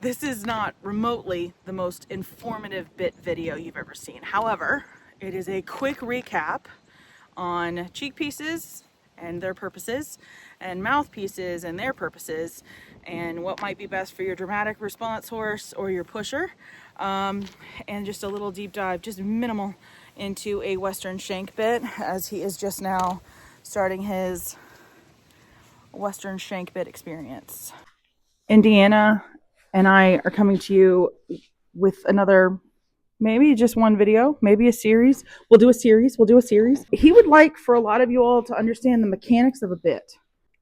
This is not remotely the most informative bit video you've ever seen. However, it is a quick recap on cheek pieces and their purposes, and mouthpieces and their purposes, and what might be best for your dramatic response horse or your pusher, and just a little deep dive, just minimal, into a Western shank bit, as he is just now starting his Western shank bit experience. Indiana and I are coming to you with another, maybe just one video, maybe a series. We'll do a series. He would like for a lot of you all to understand the mechanics of a bit.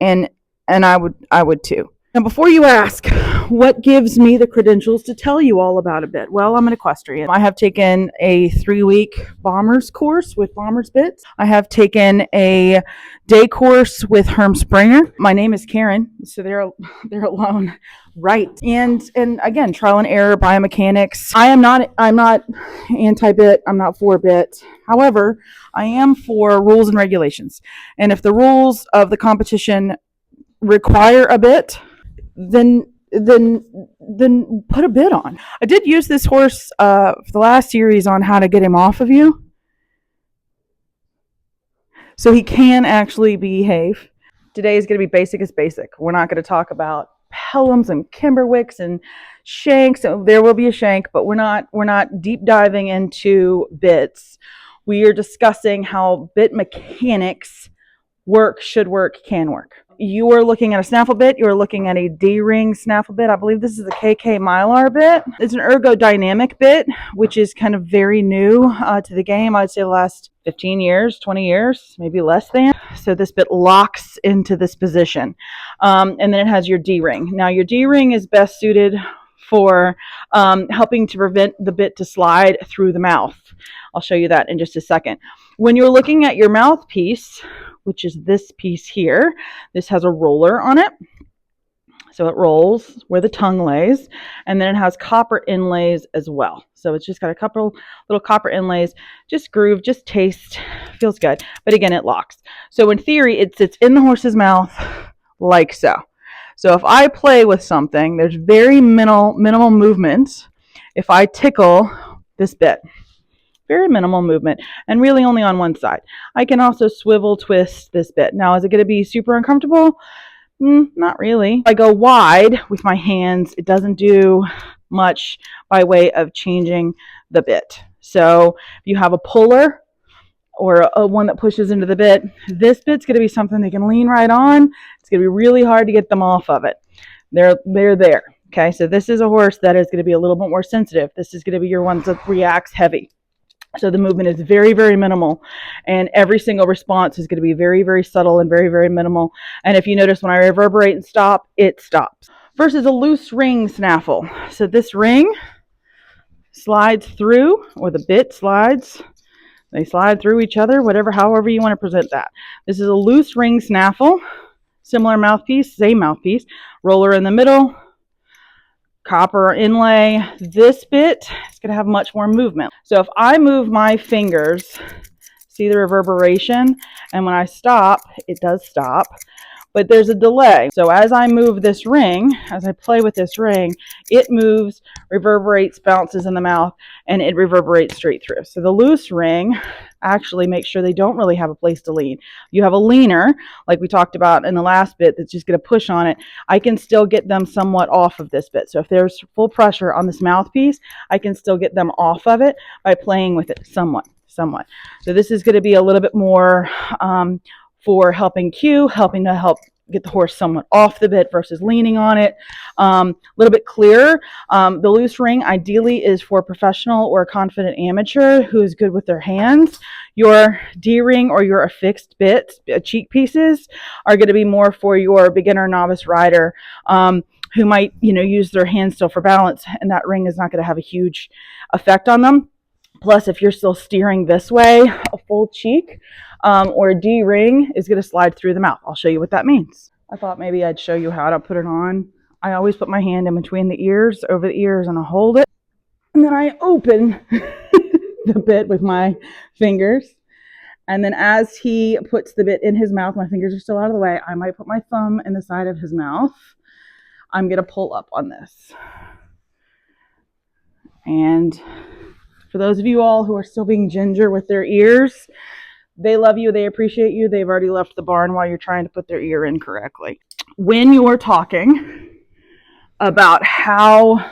And I would too. Now, before you ask, what gives me the credentials to tell you all about a bit? Well, I'm an equestrian. I have taken a 3-week Bombers course with Bombers bits. I have taken a day course with Herm Springer. My name is Karen, so they're alone. Right. And again, trial and error, biomechanics. I'm not anti-bit. I'm not for bit. However, I am for rules and regulations. And if the rules of the competition require a bit, then put a bit on. I did use this horse for the last series on how to get him off of you, so he can actually behave. Today is going to be basic as basic. We're not going to talk about Pelhams and Kimberwicks and shanks. There will be a shank, but we're not deep diving into bits. We are discussing how bit mechanics should work, can work. You are looking at a snaffle bit. You are looking at a D-ring snaffle bit. I believe this is the KK Mylar bit. It's an ergodynamic bit, which is kind of very new to the game. I'd say the last 15 years, 20 years, maybe less than. So this bit locks into this position. And then it has your D-ring. Now your D-ring is best suited for helping to prevent the bit to slide through the mouth. I'll show you that in just a second. When you're looking at your mouthpiece, which is this piece here, this has a roller on it. So it rolls where the tongue lays, and then it has copper inlays as well. So it's just got a couple little copper inlays, just groove, just taste, feels good. But again, it locks. So in theory, it sits in the horse's mouth like so. So if I play with something, there's very minimal movement. If I tickle this bit, very minimal movement, and really only on one side. I can also swivel twist this bit. Now, is it going to be super uncomfortable? Not really. If I go wide with my hands, it doesn't do much by way of changing the bit. So if you have a puller or a one that pushes into the bit, this bit's going to be something they can lean right on. It's going to be really hard to get them off of it. They're there. Okay, so this is a horse that is going to be a little bit more sensitive. This is going to be your one that reacts heavy. So the movement is very, very minimal, and every single response is going to be very, very subtle and very, very minimal. And if you notice, when I reverberate and stop, it stops. Versus a loose ring snaffle. So this ring slides through, or the bit slides. They slide through each other, however you want to present that. This is a loose ring snaffle. Similar mouthpiece, same mouthpiece. Roller in the middle. Copper inlay. This bit is going to have much more movement. So if I move my fingers, see the reverberation, and when I stop, it does stop, but there's a delay. So as I move this ring, as I play with this ring, it moves, reverberates, bounces in the mouth, and it reverberates straight through. So the loose ring actually makes sure they don't really have a place to lean. You have a leaner, like we talked about in the last bit, that's just going to push on it. I can still get them somewhat off of this bit. So if there's full pressure on this mouthpiece, I can still get them off of it by playing with it somewhat. So this is going to be a little bit more for helping cue, helping to help get the horse somewhat off the bit versus leaning on it. A little bit clearer. The loose ring ideally is for a professional or a confident amateur who is good with their hands. Your D-ring or your affixed bits, cheek pieces, are going to be more for your beginner novice rider who might, use their hands still for balance, and that ring is not going to have a huge effect on them. Plus, if you're still steering this way, a full cheek or a D-ring is going to slide through the mouth. I'll show you what that means. I thought maybe I'd show you how to put it on. I always put my hand in between the ears, over the ears, and I hold it. And then I open the bit with my fingers. And then as he puts the bit in his mouth, my fingers are still out of the way, I might put my thumb in the side of his mouth. I'm going to pull up on this. And for those of you all who are still being ginger with their ears, they love you, they appreciate you, they've already left the barn while you're trying to put their ear in correctly. When you're talking about how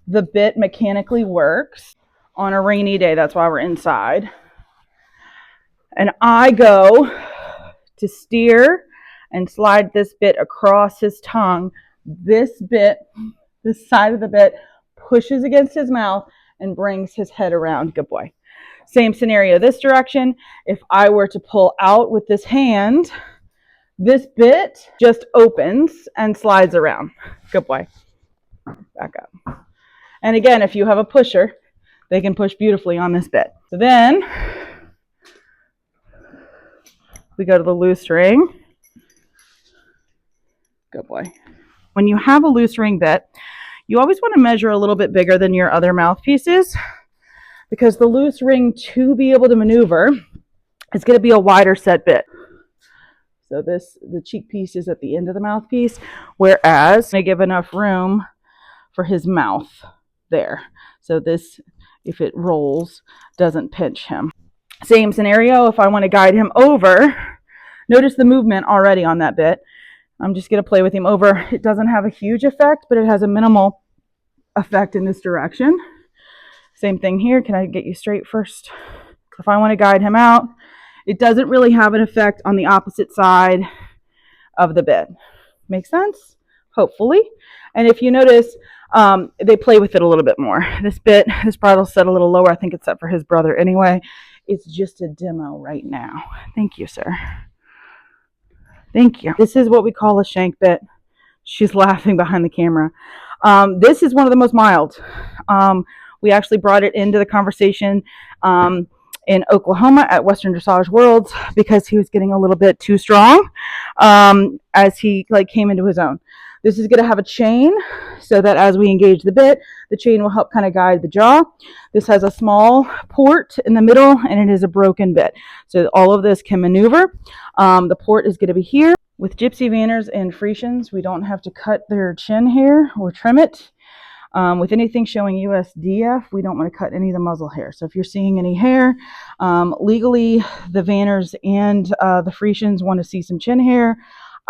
the bit mechanically works on a rainy day, that's why we're inside, and I go to steer and slide this bit across his tongue, this side of the bit pushes against his mouth and brings his head around. Good boy. Same scenario this direction. If I were to pull out with this hand, this bit just opens and slides around. Good boy. Back up. And again, if you have a pusher, they can push beautifully on this bit. So then we go to the loose ring. Good boy. When you have a loose ring bit, you always want to measure a little bit bigger than your other mouthpieces, because the loose ring, to be able to maneuver, is going to be a wider set bit. So the cheek piece is at the end of the mouthpiece, whereas I give enough room for his mouth there. So this, if it rolls, doesn't pinch him. Same scenario, if I want to guide him over, notice the movement already on that bit. I'm just going to play with him over. It doesn't have a huge effect, but it has a minimal effect in this direction. Same thing here. Can I get you straight first? If I want to guide him out, it doesn't really have an effect on the opposite side of the bit. Make sense? Hopefully. And if you notice, they play with it a little bit more. This bridle's set a little lower. I think it's set for his brother anyway. It's just a demo right now. Thank you, sir. Thank you. This is what we call a shank bit. She's laughing behind the camera. This is one of the most mild. We actually brought it into the conversation in Oklahoma at Western Dressage Worlds because he was getting a little bit too strong as he came into his own. This is going to have a chain so that as we engage the bit, the chain will help kind of guide the jaw. This has a small port in the middle, and it is a broken bit. So all of this can maneuver. The port is going to be here. With Gypsy Vanners and Friesians, we don't have to cut their chin hair or trim it. With anything showing USDF, we don't want to cut any of the muzzle hair. So if you're seeing any hair, legally the Vanners and the Friesians want to see some chin hair.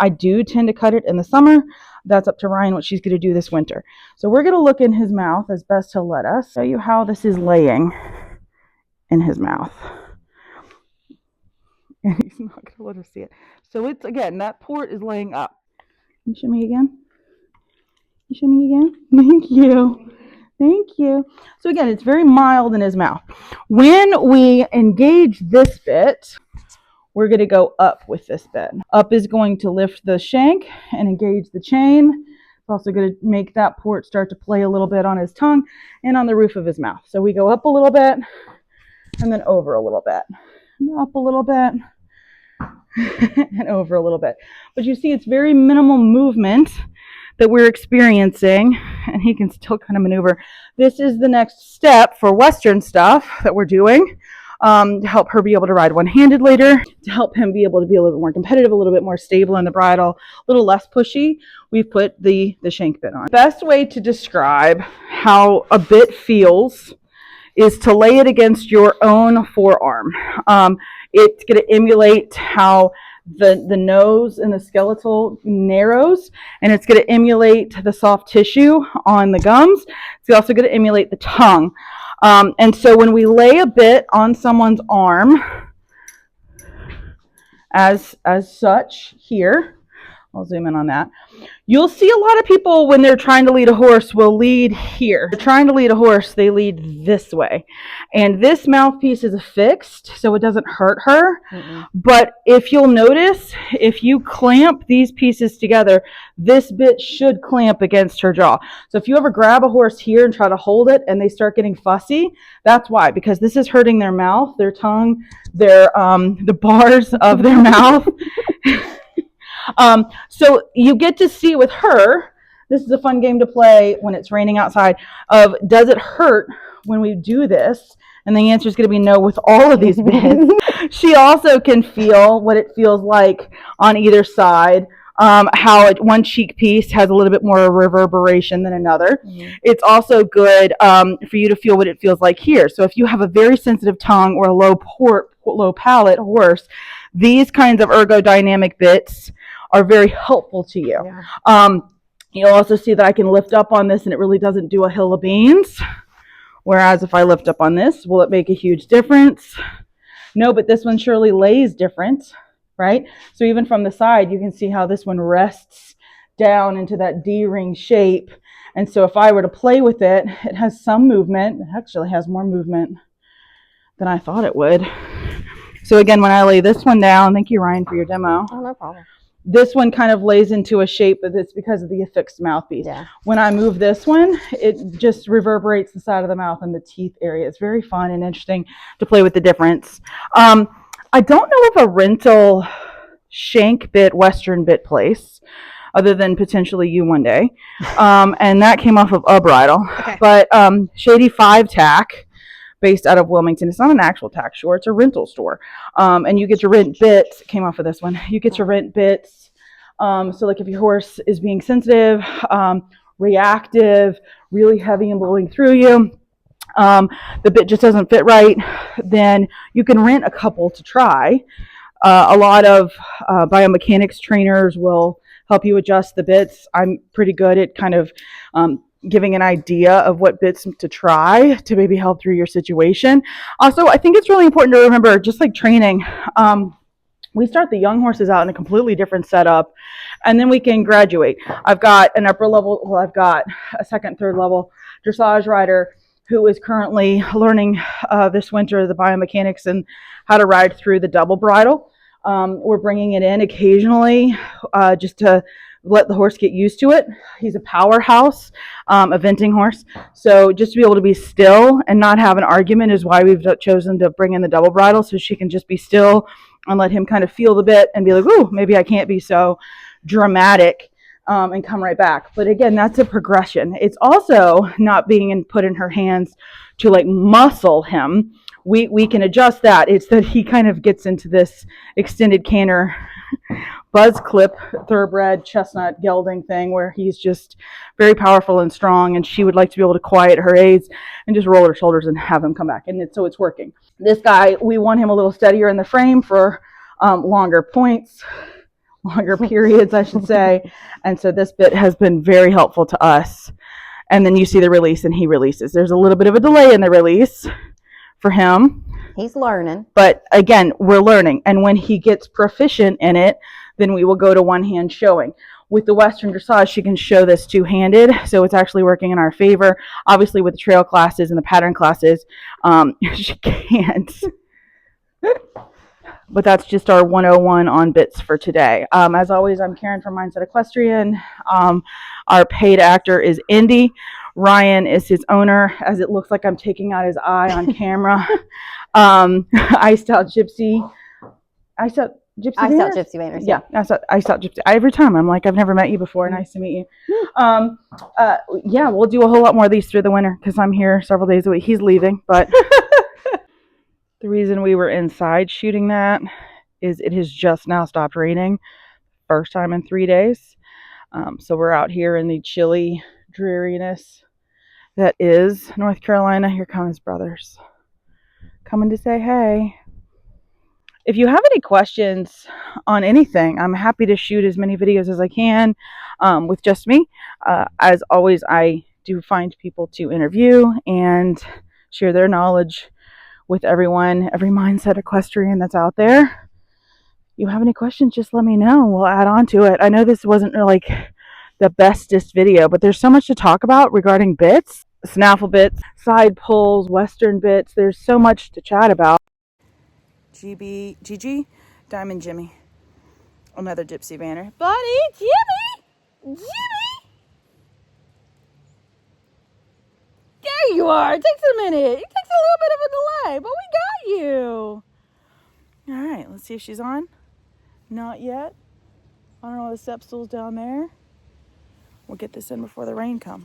I do tend to cut it in the summer. That's up to Ryan what she's going to do this winter. So we're going to look in his mouth as best he'll let us. Show you how this is laying in his mouth. And he's not going to let us see it. So it's, again, that port is laying up. Can you show me again? You show me again? Thank you. Thank you. So again, it's very mild in his mouth. When we engage this bit, we're going to go up with this bit. Up is going to lift the shank and engage the chain. It's also going to make that port start to play a little bit on his tongue and on the roof of his mouth. So we go up a little bit and then over a little bit. And up a little bit and over a little bit. But you see, it's very minimal movement that we're experiencing, and he can still kind of maneuver. This is the next step for Western stuff that we're doing to help her be able to ride one-handed later, to help him be able to be a little bit more competitive, a little bit more stable in the bridle, a little less pushy. We've put the shank bit on. Best way to describe how a bit feels is to lay it against your own forearm. It's going to emulate how the nose and the skeletal narrows, and it's going to emulate the soft tissue on the gums. It's also going to emulate the tongue. And so when we lay a bit on someone's arm, as such here, I'll zoom in on that. You'll see a lot of people when they're trying to lead a horse will lead here. They're trying to lead a horse, they lead this way. And this mouthpiece is affixed, so it doesn't hurt her. But if you'll notice, if you clamp these pieces together, this bit should clamp against her jaw. So if you ever grab a horse here and try to hold it and they start getting fussy, that's why, because this is hurting their mouth, their tongue, their the bars of their mouth. So you get to see with her, this is a fun game to play when it's raining outside, of does it hurt when we do this? And the answer is going to be no with all of these bits. She also can feel what it feels like on either side how one cheek piece has a little bit more reverberation than another. Mm-hmm. It's also good for you to feel what it feels like here. So if you have a very sensitive tongue or a low palate horse, these kinds of ergodynamic bits are very helpful to you. Yeah. You'll also see that I can lift up on this and it really doesn't do a hill of beans. Whereas if I lift up on this, will it make a huge difference? No, but this one surely lays different, right? So even from the side, you can see how this one rests down into that D-ring shape. And so if I were to play with it, it has some movement. It actually has more movement than I thought it would. So again, when I lay this one down, thank you, Ryan, for your demo. Oh, no problem. This one kind of lays into a shape, but it's because of the affixed mouthpiece. Yeah. When I move this one, it just reverberates the side of the mouth and the teeth area. It's very fun and interesting to play with the difference. I don't know of a rental shank bit, Western bit place, other than potentially you one day. And that came off of a bridle. Okay. But Shady 5 Tack, based out of Wilmington. It's not an actual tack store, it's a rental store. And you get to rent bits, came off of this one. You get to rent bits. So like if your horse is being sensitive, reactive, really heavy and blowing through you, the bit just doesn't fit right, then you can rent a couple to try. A lot of biomechanics trainers will help you adjust the bits. I'm pretty good at kind of giving an idea of what bits to try to maybe help through your situation. Also, I think it's really important to remember, just like training, we start the young horses out in a completely different setup, and then we can graduate. I've got an upper level, well, I've got a second, third level dressage rider who is currently learning this winter the biomechanics and how to ride through the double bridle. We're bringing it in occasionally just to let the horse get used to it. He's a powerhouse, eventing horse. So just to be able to be still and not have an argument is why we've chosen to bring in the double bridle, so she can just be still and let him kind of feel the bit and be like, ooh, maybe I can't be so dramatic, and come right back. But again, that's a progression. It's also not being put in her hands to like muscle him. We can adjust that. It's that he kind of gets into this extended canter buzz clip thoroughbred chestnut gelding thing where he's just very powerful and strong, and she would like to be able to quiet her aids and just roll her shoulders and have him come back, and so it's working. This guy, we want him a little steadier in the frame for longer points, longer periods, I should say. And so this bit has been very helpful to us. And then you see the release and he releases. There's a little bit of a delay in the release for him. He's learning. But again, we're learning. And when he gets proficient in it, then we will go to one hand showing. With the Western dressage, she can show this two-handed, so it's actually working in our favor. Obviously, with the trail classes and the pattern classes, she can't. But that's just our 101 on bits for today. As always, I'm Karen from Mindset Equestrian. Our paid actor is Indy. Ryan is his owner, as it looks like I'm taking out his eye on camera. Iced Out Gypsy. Iced Out Gypsy Banners. Yeah, Iced Out Gypsy. Every time I'm like, I've never met you before. Nice to meet you. Yeah, we'll do a whole lot more of these through the winter because I'm here several days a week. He's leaving, but the reason we were inside shooting that is it has just now stopped raining. First time in 3 days. So we're out here in the chilly dreariness that is North Carolina. Here come his brothers coming to say hey. If you have any questions on anything, I'm happy to shoot as many videos as I can with just me. As always, I do find people to interview and share their knowledge with everyone, every mindset equestrian that's out there. You have any questions, just let me know. We'll add on to it. I know this wasn't like the bestest video, but there's so much to talk about regarding bits, snaffle bits, side pulls, Western bits. There's so much to chat about. GG, Diamond Jimmy. Another Gypsy banner. Buddy, Jimmy! There you are. It takes a minute. It takes a little bit of a delay, but we got you. All right, let's see if she's on. Not yet. I don't know, the step stool's down there. We'll get this in before the rain comes.